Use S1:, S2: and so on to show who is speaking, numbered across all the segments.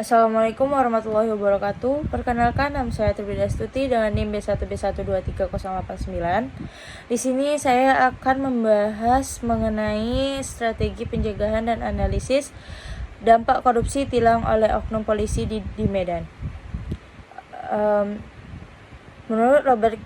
S1: Assalamualaikum warahmatullahi wabarakatuh. Perkenalkan, nama saya Tribida Stuti dengan NIM B1B1230089. Di sini saya akan membahas mengenai strategi pencegahan dan analisis dampak korupsi tilang oleh oknum polisi di Medan. Menurut Robert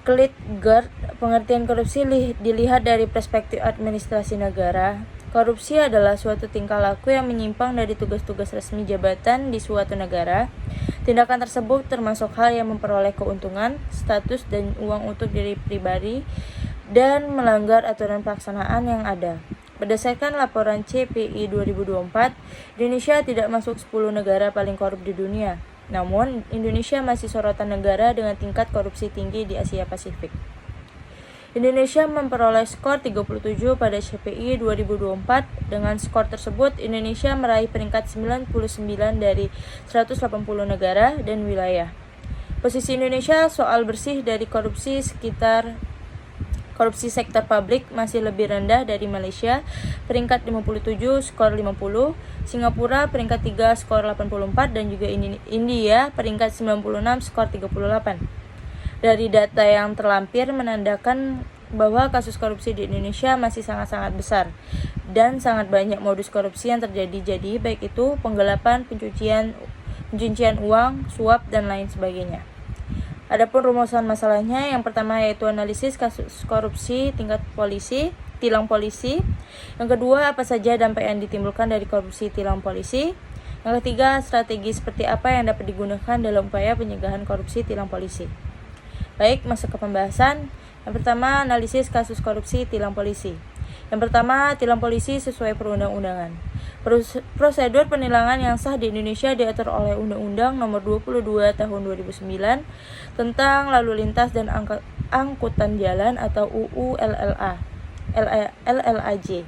S1: Klitgard, pengertian korupsi dilihat dari perspektif administrasi negara. Korupsi adalah suatu tingkah laku yang menyimpang dari tugas-tugas resmi jabatan di suatu negara. Tindakan tersebut termasuk hal yang memperoleh keuntungan, status, dan uang untuk diri pribadi dan melanggar aturan pelaksanaan yang ada. Berdasarkan laporan CPI 2024, Indonesia tidak masuk 10 negara paling korup di dunia. Namun, Indonesia masih sorotan negara dengan tingkat korupsi tinggi di Asia Pasifik. Indonesia memperoleh skor 37 pada CPI 2024. Dengan skor tersebut, Indonesia meraih peringkat 99 dari 180 negara dan wilayah. Posisi Indonesia soal bersih dari korupsi sektor publik masih lebih rendah dari Malaysia, peringkat 57, skor 50, Singapura peringkat 3, skor 84, dan juga India peringkat 96, skor 38. Dari data yang terlampir menandakan bahwa kasus korupsi di Indonesia masih sangat-sangat besar dan sangat banyak modus korupsi yang terjadi, baik itu penggelapan, pencucian uang, suap, dan lain sebagainya. Adapun rumusan masalahnya, yang pertama yaitu analisis kasus korupsi tingkat tilang polisi. Yang kedua, apa saja dampak yang ditimbulkan dari korupsi tilang polisi. Yang ketiga, strategi seperti apa yang dapat digunakan dalam upaya pencegahan korupsi tilang polisi. Baik, masuk ke pembahasan. Yang pertama, analisis kasus korupsi tilang polisi. Yang pertama, tilang polisi sesuai perundang-undangan. Prosedur penilangan yang sah di Indonesia diatur oleh Undang-Undang Nomor 22 Tahun 2009 tentang Lalu Lintas dan Angkutan Jalan atau UU LLAJ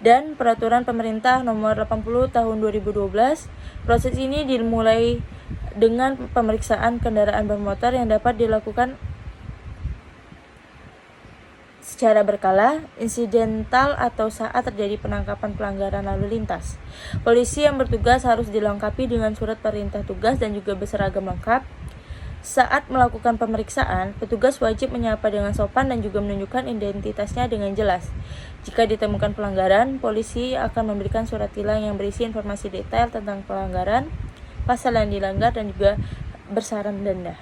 S1: dan Peraturan Pemerintah Nomor 80 Tahun 2012. Proses ini dimulai dengan pemeriksaan kendaraan bermotor yang dapat dilakukan secara berkala, insidental, atau saat terjadi penangkapan pelanggaran lalu lintas. Polisi yang bertugas harus dilengkapi dengan surat perintah tugas dan juga berseragam lengkap. Saat melakukan pemeriksaan, petugas wajib menyapa dengan sopan dan juga menunjukkan identitasnya dengan jelas. Jika ditemukan pelanggaran, polisi akan memberikan surat tilang yang berisi informasi detail tentang pelanggaran, pasal yang dilanggar, dan juga besaran denda.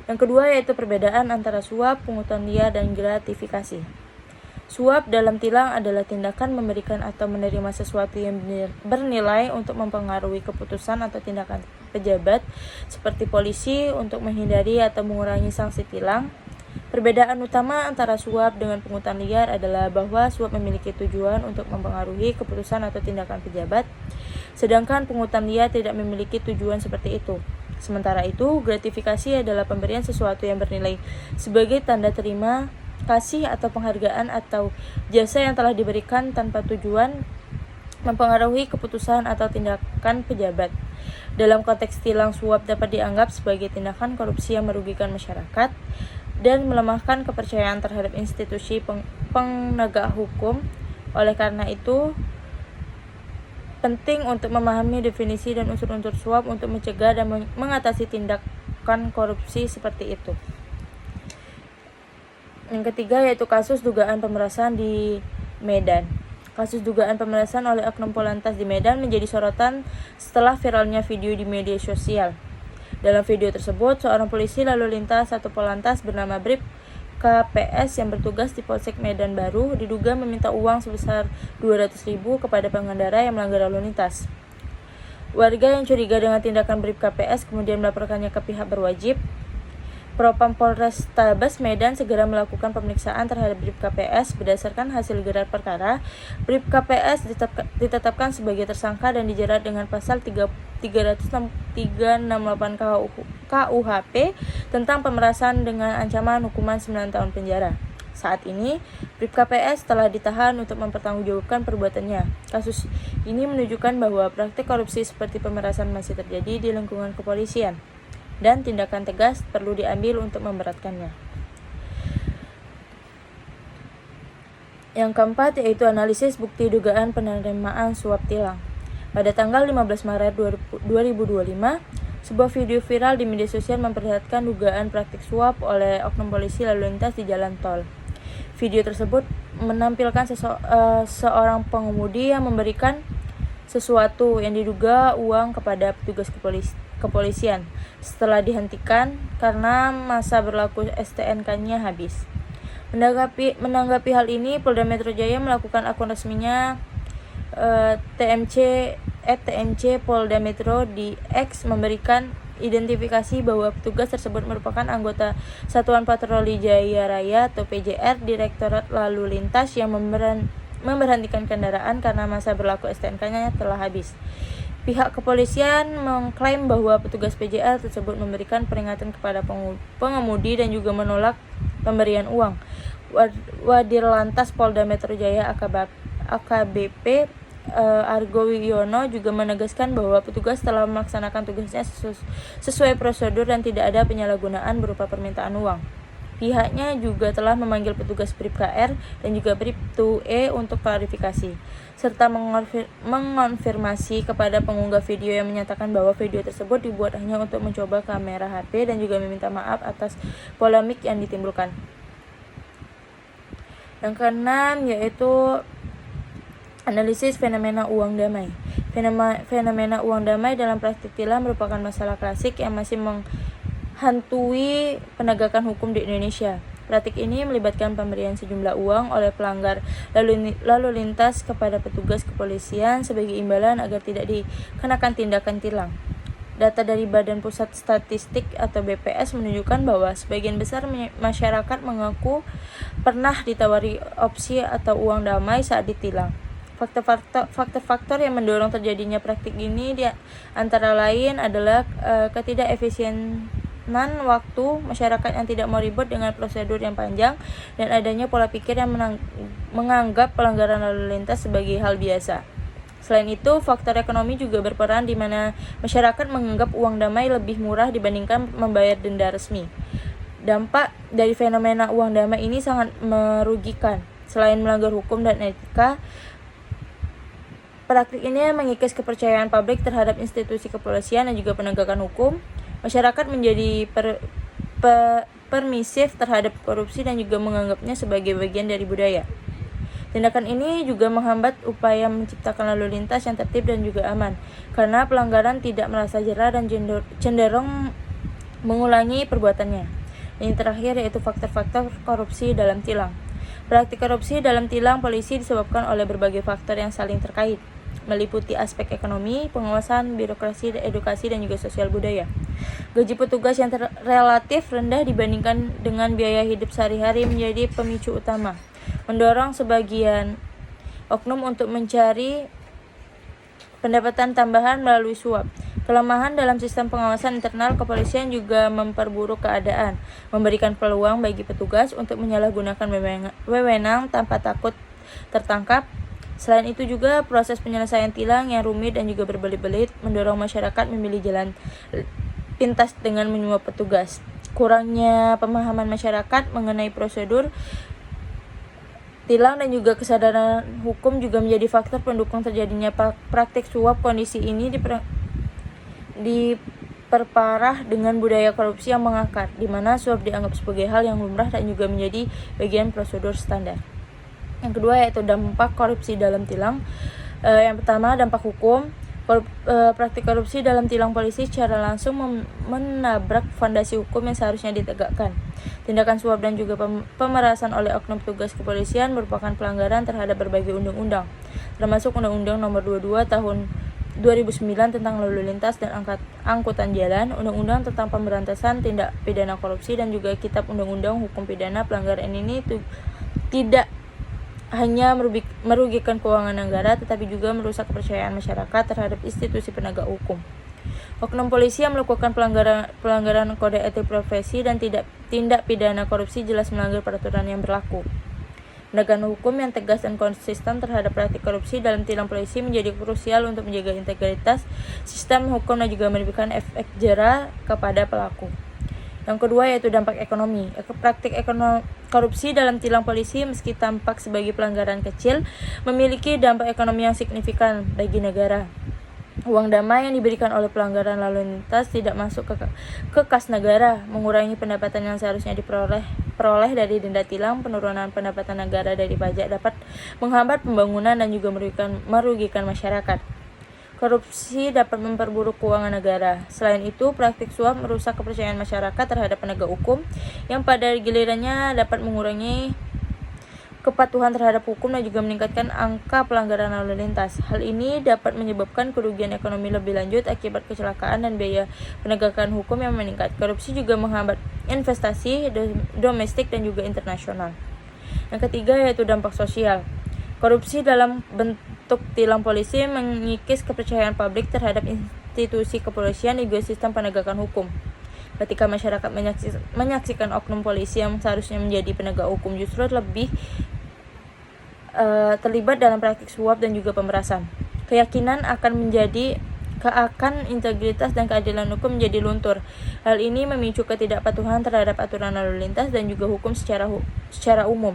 S1: Yang kedua yaitu perbedaan antara suap, pungutan liar, dan gratifikasi. Suap dalam tilang adalah tindakan memberikan atau menerima sesuatu yang bernilai untuk mempengaruhi keputusan atau tindakan pejabat seperti polisi untuk menghindari atau mengurangi sanksi tilang. Perbedaan utama antara suap dengan pungutan liar adalah bahwa suap memiliki tujuan untuk mempengaruhi keputusan atau tindakan pejabat, sedangkan pungutan liar tidak memiliki tujuan seperti itu. Sementara itu, gratifikasi adalah pemberian sesuatu yang bernilai sebagai tanda terima kasih atau penghargaan atau jasa yang telah diberikan tanpa tujuan mempengaruhi keputusan atau tindakan pejabat. Dalam konteks tilang, suap dapat dianggap sebagai tindakan korupsi yang merugikan masyarakat dan melemahkan kepercayaan terhadap institusi penegak hukum. Oleh karena itu, penting untuk memahami definisi dan unsur-unsur suap untuk mencegah dan mengatasi tindakan korupsi seperti itu. Yang ketiga yaitu kasus dugaan pemerasan di Medan. Kasus dugaan pemerasan oleh oknum Polantas di Medan menjadi sorotan setelah viralnya video di media sosial. Dalam video tersebut, seorang polisi lalu lintas atau Polantas bernama Brib KPS yang bertugas di Polsek Medan Baru diduga meminta uang sebesar 200.000 kepada pengendara yang melanggar lalu lintas. Warga yang curiga dengan tindakan Brib KPS kemudian melaporkannya ke pihak berwajib. Propam Polrestabes Medan segera melakukan pemeriksaan terhadap Brib KPS. Berdasarkan hasil gelar perkara, Brib KPS ditetapkan sebagai tersangka dan dijerat dengan pasal 368 KUHP tentang pemerasan dengan ancaman hukuman 9 tahun penjara. Saat ini, Brib KPS telah ditahan untuk mempertanggungjawabkan perbuatannya. Kasus ini menunjukkan bahwa praktik korupsi seperti pemerasan masih terjadi di lingkungan kepolisian dan tindakan tegas perlu diambil untuk memberatkannya. Yang keempat yaitu analisis bukti dugaan penerimaan suap tilang. Pada tanggal 15 Maret 2025, sebuah video viral di media sosial memperlihatkan dugaan praktik suap oleh oknum polisi lalu lintas di jalan tol. Video tersebut menampilkan seorang pengemudi yang memberikan sesuatu yang diduga uang kepada petugas kepolisian setelah dihentikan karena masa berlaku STNK-nya habis. Menanggapi hal ini, Polda Metro Jaya melakukan akun resminya TMC Polda Metro di X memberikan identifikasi bahwa petugas tersebut merupakan anggota Satuan Patroli Jaya Raya atau PJR Direktorat Lalu Lintas yang memberhentikan kendaraan karena masa berlaku STNK-nya telah habis. Pihak kepolisian mengklaim bahwa petugas PJR tersebut memberikan peringatan kepada pengemudi dan juga menolak pemberian uang. Wadirlantas Polda Metro Jaya AKBP Argo Wiono juga menegaskan bahwa petugas telah melaksanakan tugasnya sesuai prosedur dan tidak ada penyalahgunaan berupa permintaan uang. Pihaknya juga telah memanggil petugas Bribka-R dan juga Brib2E untuk klarifikasi, serta mengonfirmasi kepada pengunggah video yang menyatakan bahwa video tersebut dibuat hanya untuk mencoba kamera HP dan juga meminta maaf atas polemik yang ditimbulkan. Yang keenam yaitu analisis fenomena uang damai. Fenomena uang damai dalam praktik tilang merupakan masalah klasik yang masih menghantui penegakan hukum di Indonesia. Praktik ini melibatkan pemberian sejumlah uang oleh pelanggar lalu lintas kepada petugas kepolisian sebagai imbalan agar tidak dikenakan tindakan tilang. Data dari Badan Pusat Statistik atau BPS menunjukkan bahwa sebagian besar masyarakat mengaku pernah ditawari opsi atau uang damai saat ditilang. Faktor-faktor yang mendorong terjadinya praktik ini antara lain adalah ketidakefisienan waktu, masyarakat yang tidak mau ribet dengan prosedur yang panjang, dan adanya pola pikir yang menganggap pelanggaran lalu lintas sebagai hal biasa. Selain itu, faktor ekonomi juga berperan di mana masyarakat menganggap uang damai lebih murah dibandingkan membayar denda resmi. Dampak dari fenomena uang damai ini sangat merugikan. Selain melanggar hukum dan etika, praktik ini mengikis kepercayaan publik terhadap institusi kepolisian dan juga penegakan hukum. Masyarakat menjadi permisif terhadap korupsi dan juga menganggapnya sebagai bagian dari budaya. Tindakan ini juga menghambat upaya menciptakan lalu lintas yang tertib dan juga aman, karena pelanggaran tidak merasa jera dan cenderung mengulangi perbuatannya. Yang terakhir yaitu faktor-faktor korupsi dalam tilang. Praktik korupsi dalam tilang polisi disebabkan oleh berbagai faktor yang saling terkait, meliputi aspek ekonomi, pengawasan, birokrasi, edukasi, dan juga sosial budaya. Gaji petugas yang relatif rendah dibandingkan dengan biaya hidup sehari-hari menjadi pemicu utama, mendorong sebagian oknum untuk mencari pendapatan tambahan melalui suap. Kelemahan dalam sistem pengawasan internal kepolisian juga memperburuk keadaan, memberikan peluang bagi petugas untuk menyalahgunakan wewenang tanpa takut tertangkap. Selain itu juga proses penyelesaian tilang yang rumit dan juga berbelit-belit mendorong masyarakat memilih jalan pintas dengan menyuap petugas. Kurangnya pemahaman masyarakat mengenai prosedur tilang dan juga kesadaran hukum juga menjadi faktor pendukung terjadinya praktik suap. Kondisi ini diperparah dengan budaya korupsi yang mengakar, di mana suap dianggap sebagai hal yang lumrah dan juga menjadi bagian prosedur standar. Yang kedua yaitu dampak korupsi dalam tilang. Yang pertama, dampak hukum. Praktik korupsi dalam tilang polisi secara langsung menabrak fondasi hukum yang seharusnya ditegakkan. Tindakan suap dan juga pemerasan oleh oknum petugas kepolisian merupakan pelanggaran terhadap berbagai undang-undang, termasuk Undang-Undang Nomor 22 Tahun 2009 tentang lalu lintas dan angkutan jalan, Undang-Undang tentang pemberantasan tindak pidana korupsi, dan juga Kitab Undang-Undang Hukum Pidana. Pelanggaran ini tidak hanya merugikan keuangan negara, tetapi juga merusak kepercayaan masyarakat terhadap institusi penegak hukum. Oknum polisi yang melakukan pelanggaran kode etik profesi dan tindak pidana korupsi jelas melanggar peraturan yang berlaku. Penegakan hukum yang tegas dan konsisten terhadap praktik korupsi dalam tilang polisi menjadi krusial untuk menjaga integritas sistem hukum dan juga memberikan efek jera kepada pelaku. Yang kedua yaitu dampak ekonomi. Praktik korupsi dalam tilang polisi meski tampak sebagai pelanggaran kecil, memiliki dampak ekonomi yang signifikan bagi negara. Uang damai yang diberikan oleh pelanggaran lalu lintas tidak masuk ke kas negara, mengurangi pendapatan yang seharusnya diperoleh dari denda tilang. Penurunan pendapatan negara dari pajak dapat menghambat pembangunan dan juga merugikan masyarakat. Korupsi dapat memperburuk keuangan negara. Selain itu, praktik suap merusak kepercayaan masyarakat terhadap penegak hukum, yang pada gilirannya dapat mengurangi kepatuhan terhadap hukum dan juga meningkatkan angka pelanggaran lalu lintas. Hal ini dapat menyebabkan kerugian ekonomi lebih lanjut akibat kecelakaan dan biaya penegakan hukum yang meningkat. Korupsi juga menghambat investasi domestik dan juga internasional. Yang ketiga yaitu dampak sosial. Korupsi dalam bentuk tilang polisi mengikis kepercayaan publik terhadap institusi kepolisian dan juga sistem penegakan hukum. Ketika masyarakat menyaksikan oknum polisi yang seharusnya menjadi penegak hukum justru lebih terlibat dalam praktik suap dan juga pemerasan, keyakinan akan integritas dan keadilan hukum menjadi luntur. Hal ini memicu ketidakpatuhan terhadap aturan lalu lintas dan juga hukum secara umum,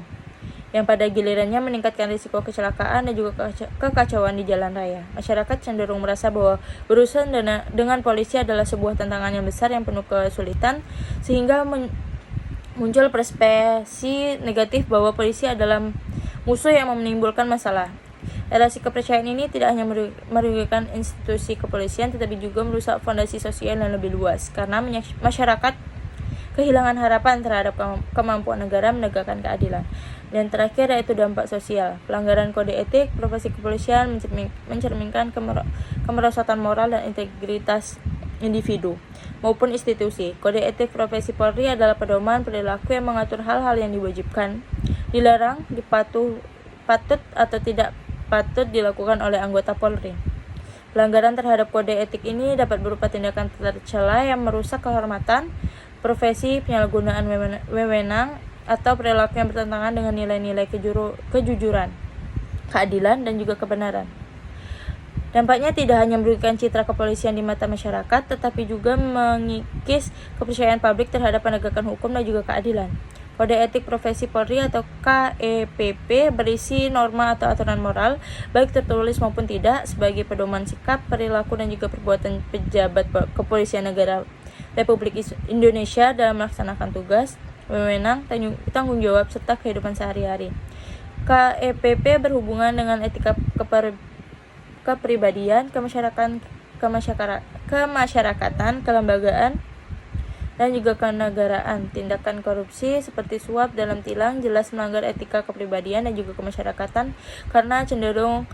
S1: yang pada gilirannya meningkatkan risiko kecelakaan dan juga kekacauan di jalan raya. Masyarakat cenderung merasa bahwa berurusan dengan polisi adalah sebuah tantangan yang besar yang penuh kesulitan, sehingga muncul persepsi negatif bahwa polisi adalah musuh yang menimbulkan masalah. Erosi kepercayaan ini tidak hanya merugikan institusi kepolisian, tetapi juga merusak fondasi sosial yang lebih luas, karena masyarakat kehilangan harapan terhadap kemampuan negara menegakkan keadilan. Dan terakhir yaitu dampak sosial. Pelanggaran kode etik profesi kepolisian mencerminkan kemerosotan moral dan integritas individu maupun institusi. Kode etik profesi Polri adalah pedoman perilaku yang mengatur hal-hal yang diwajibkan, dilarang, patut atau tidak patut dilakukan oleh anggota Polri. Pelanggaran terhadap kode etik ini dapat berupa tindakan tercela yang merusak kehormatan profesi, penyalahgunaan wewenang, atau perilaku yang bertentangan dengan nilai-nilai kejujuran, keadilan, dan juga kebenaran. Dampaknya tidak hanya merugikan citra kepolisian di mata masyarakat, tetapi juga mengikis kepercayaan publik terhadap penegakan hukum dan juga keadilan. Kode etik profesi Polri atau KEPP berisi norma atau aturan moral, baik tertulis maupun tidak, sebagai pedoman sikap, perilaku, dan juga perbuatan pejabat kepolisian negara Republik Indonesia dalam melaksanakan tugas, wewenang, tanggung jawab, serta kehidupan sehari-hari. KEPP berhubungan dengan etika kepribadian, kemasyarakatan, kelembagaan, dan juga kenegaraan. Tindakan korupsi seperti suap dalam tilang jelas melanggar etika kepribadian dan juga kemasyarakatan, karena cenderung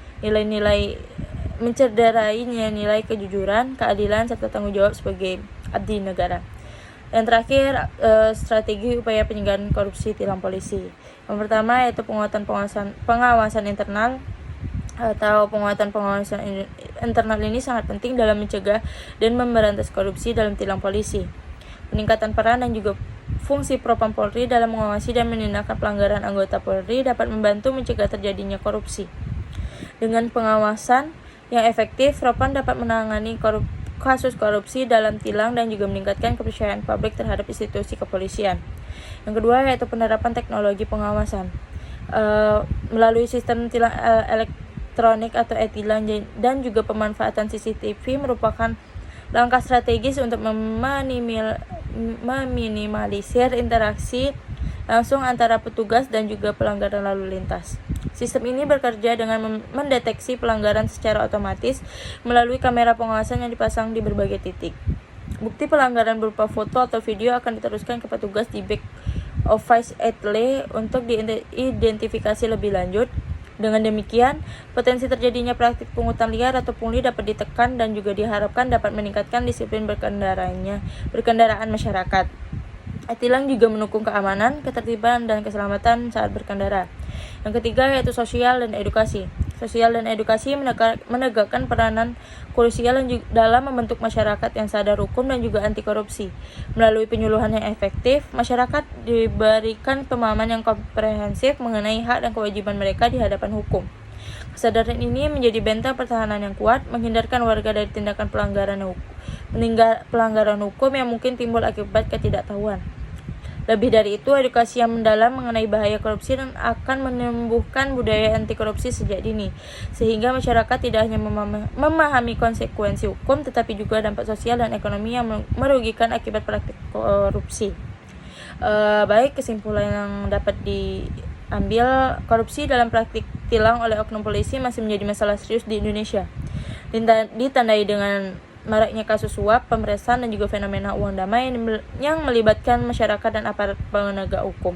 S1: mencederai nilai kejujuran, keadilan, serta tanggung jawab sebagai abdi negara. Yang terakhir, strategi upaya pencegahan korupsi tilang polisi. Yang pertama yaitu pengawasan internal atau penguatan pengawasan internal ini sangat penting dalam mencegah dan memberantas korupsi dalam tilang polisi. Peningkatan peran dan juga fungsi Propam Polri dalam mengawasi dan menindakkan pelanggaran anggota Polri dapat membantu mencegah terjadinya korupsi. Dengan pengawasan yang efektif, Propam dapat menangani kasus korupsi dalam tilang dan juga meningkatkan kepercayaan publik terhadap institusi kepolisian. Yang kedua yaitu penerapan teknologi pengawasan melalui sistem tilang elektronik atau e-tilang dan juga pemanfaatan CCTV merupakan langkah strategis untuk meminimalisir interaksi langsung antara petugas dan juga pelanggaran lalu lintas. Sistem ini bekerja dengan mendeteksi pelanggaran secara otomatis melalui kamera pengawasan yang dipasang di berbagai titik. Bukti pelanggaran berupa foto atau video akan diteruskan ke petugas di back office ETLE untuk diidentifikasi lebih lanjut. Dengan demikian, potensi terjadinya praktik pungutan liar atau pungli dapat ditekan dan juga diharapkan dapat meningkatkan disiplin berkendaraan masyarakat. E-tilang juga mendukung keamanan, ketertiban, dan keselamatan saat berkendara. Yang ketiga yaitu sosial dan edukasi. Sosial dan edukasi menegakkan peranan krusial dalam membentuk masyarakat yang sadar hukum dan juga anti korupsi. Melalui penyuluhan yang efektif, masyarakat diberikan pemahaman yang komprehensif mengenai hak dan kewajiban mereka di hadapan hukum. Kesadaran ini menjadi benteng pertahanan yang kuat, menghindarkan warga dari tindakan pelanggaran hukum yang mungkin timbul akibat ketidaktahuan. Lebih dari itu, edukasi yang mendalam mengenai bahaya korupsi dan akan menumbuhkan budaya anti korupsi sejak dini, sehingga masyarakat tidak hanya memahami konsekuensi hukum, tetapi juga dampak sosial dan ekonomi yang merugikan akibat praktik korupsi. Baik, kesimpulan yang dapat diambil, korupsi dalam praktik tilang oleh oknum polisi masih menjadi masalah serius di Indonesia, ditandai dengan maraknya kasus suap, pemerasan, dan juga fenomena uang damai yang melibatkan masyarakat dan aparat penegak hukum.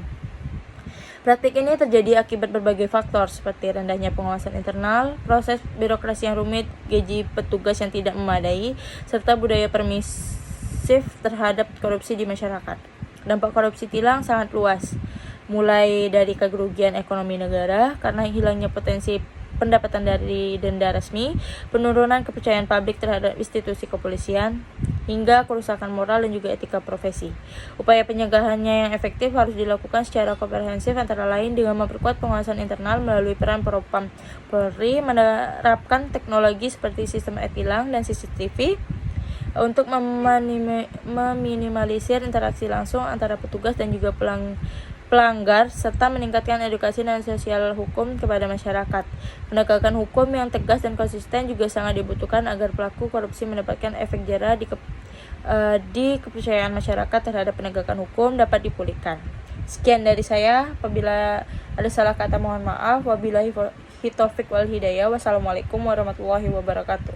S1: Praktik ini terjadi akibat berbagai faktor seperti rendahnya pengawasan internal, proses birokrasi yang rumit, gaji petugas yang tidak memadai, serta budaya permisif terhadap korupsi di masyarakat. Dampak korupsi tilang sangat luas, mulai dari kerugian ekonomi negara karena hilangnya potensi pendapatan dari denda resmi, penurunan kepercayaan publik terhadap institusi kepolisian, hingga kerusakan moral dan juga etika profesi. Upaya pencegahannya yang efektif harus dilakukan secara komprehensif, antara lain dengan memperkuat pengawasan internal melalui peran Propam Polri, menerapkan teknologi seperti sistem e-tilang dan CCTV untuk meminimalisir interaksi langsung antara petugas dan juga pelanggar, serta meningkatkan edukasi dan sosial hukum kepada masyarakat. Penegakan hukum yang tegas dan konsisten juga sangat dibutuhkan agar pelaku korupsi mendapatkan efek jera di kepercayaan masyarakat terhadap penegakan hukum dapat dipulihkan. Sekian dari saya. Apabila ada salah kata mohon maaf. Wabillahi taufiq wal hidayah. Wassalamualaikum warahmatullahi wabarakatuh.